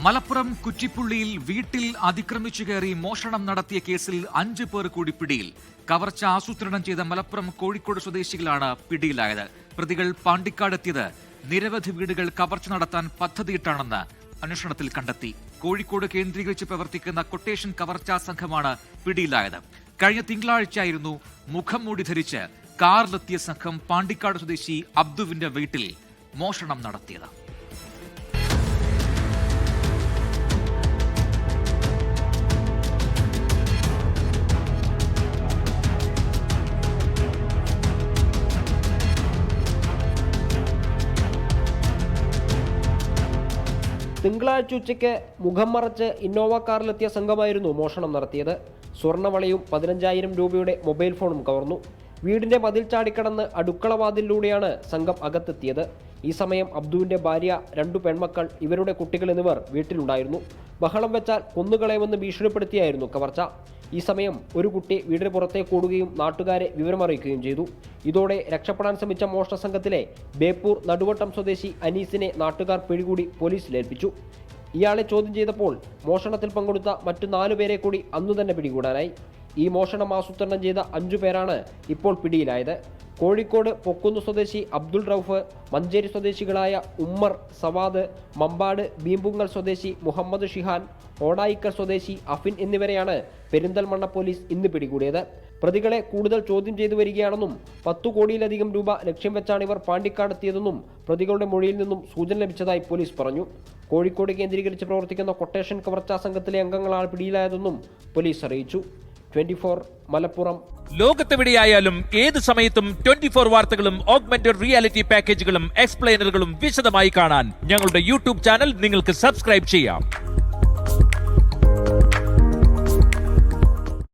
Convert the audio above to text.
മലപ്പുറം കുറ്റിപ്പുള്ളിയിൽ വീട്ടിൽ അതിക്രമിച്ചു കയറി മോഷണം നടത്തിയ കേസിൽ 5 പേർ കൂടി പിടിയിൽ. കവർച്ച ആസൂത്രണം ചെയ്ത മലപ്പുറം കോഴിക്കോട് സ്വദേശികളാണ് പിടിയിലായത്. പ്രതികൾ പാണ്ടിക്കാടെത്തിയത് നിരവധി വീടുകൾ കവർച്ച നടത്താൻ പദ്ധതിയിട്ടാണെന്ന് അന്വേഷണത്തിൽ കണ്ടെത്തി. കോഴിക്കോട് കേന്ദ്രീകരിച്ച് പ്രവർത്തിക്കുന്ന കൊട്ടേഷൻ കവർച്ചാ സംഘമാണ് പിടിയിലായത്. കഴിഞ്ഞ തിങ്കളാഴ്ചയായിരുന്നു മുഖം മൂടി ധരിച്ച് കാറിലെത്തിയ സംഘം പാണ്ടിക്കാട് സ്വദേശി അബ്ദുവിന്റെ വീട്ടിൽ മോഷണം നടത്തിയത്. തിങ്കളാഴ്ച ഉച്ചയ്ക്ക് മുഖം മറച്ച് ഇന്നോവ കാറിലെത്തിയ സംഘമായിരുന്നു മോഷണം നടത്തിയത്. സ്വർണ്ണവളയും 15,000 രൂപയുടെ മൊബൈൽ ഫോണും കവർന്നു. വീടിന്റെ മതിൽ ചാടിക്കടന്ന് അടുക്കള വാതിലിലൂടെയാണ് സംഘം അകത്തെത്തിയത്. ഈ സമയം അബ്ദുവിന്റെ ഭാര്യ, 2 പെൺമക്കൾ, ഇവരുടെ കുട്ടികൾ എന്നിവർ വീട്ടിലുണ്ടായിരുന്നു. ബഹളം വെച്ചാൽ കൊന്നുകളയുമെന്ന് ഭീഷണിപ്പെടുത്തിയായിരുന്നു കവർച്ച. ഈ സമയം ഒരു കുട്ടി വീടിന് പുറത്തേക്ക് ഓടുകയും നാട്ടുകാരെ വിവരമറിയിക്കുകയും ചെയ്തു. ഇതോടെ രക്ഷപ്പെടാൻ ശ്രമിച്ച മോഷണ സംഘത്തിലെ ബേപ്പൂർ നടുവട്ടം സ്വദേശി അനീസിനെ നാട്ടുകാർ പിടികൂടി പോലീസിലേൽപ്പിച്ചു. ഇയാളെ ചോദ്യം ചെയ്തപ്പോൾ മോഷണത്തിൽ പങ്കെടുത്ത മറ്റു 4 പേരെ കൂടി അന്നു തന്നെ പിടികൂടാനായി. ഈ മോഷണം ആസൂത്രണം ചെയ്ത 5 പേരാണ് ഇപ്പോൾ പിടിയിലായത്. കോഴിക്കോട് പൊക്കുന്ന് സ്വദേശി അബ്ദുൾ റൌഫ്, മഞ്ചേരി സ്വദേശികളായ ഉമ്മർ, സവാദ്, മമ്പാട് ബീമ്പുങ്ങൽ സ്വദേശി മുഹമ്മദ് ഷിഹാൻ, ഓടായിക്കൽ സ്വദേശി അഫിൻ എന്നിവരെയാണ് പെരിന്തൽമണ്ണ പോലീസ് ഇന്ന് പിടികൂടിയത്. പ്രതികളെ കൂടുതൽ ചോദ്യം ചെയ്തു വരികയാണെന്നും 10 കോടിയിലധികം രൂപ ലക്ഷ്യം വെച്ചാണ് ഇവർ പാണ്ടിക്കാടെത്തിയതെന്നും പ്രതികളുടെ മൊഴിയിൽ നിന്നും സൂചന ലഭിച്ചതായി പോലീസ് പറഞ്ഞു. കോഴിക്കോട് കേന്ദ്രീകരിച്ച് പ്രവർത്തിക്കുന്ന കൊട്ടേഷൻ കവർച്ചാ സംഘത്തിലെ അംഗങ്ങളാണ് പിടിയിലായതെന്നും പോലീസ് അറിയിച്ചു. 24 മലപ്പുറം. ലോകത്തെവിടെയായാലും ഏത് സമയത്തും 24 വാർത്തകളും ഓഗ്മെന്റഡ് റിയാലിറ്റി പാക്കേജുകളും എക്സ്പ്ലെയിനറുകളും വിശദമായി കാണാൻ ഞങ്ങളുടെ യൂട്യൂബ് ചാനൽ നിങ്ങൾക്ക് സബ്സ്ക്രൈബ് ചെയ്യാം.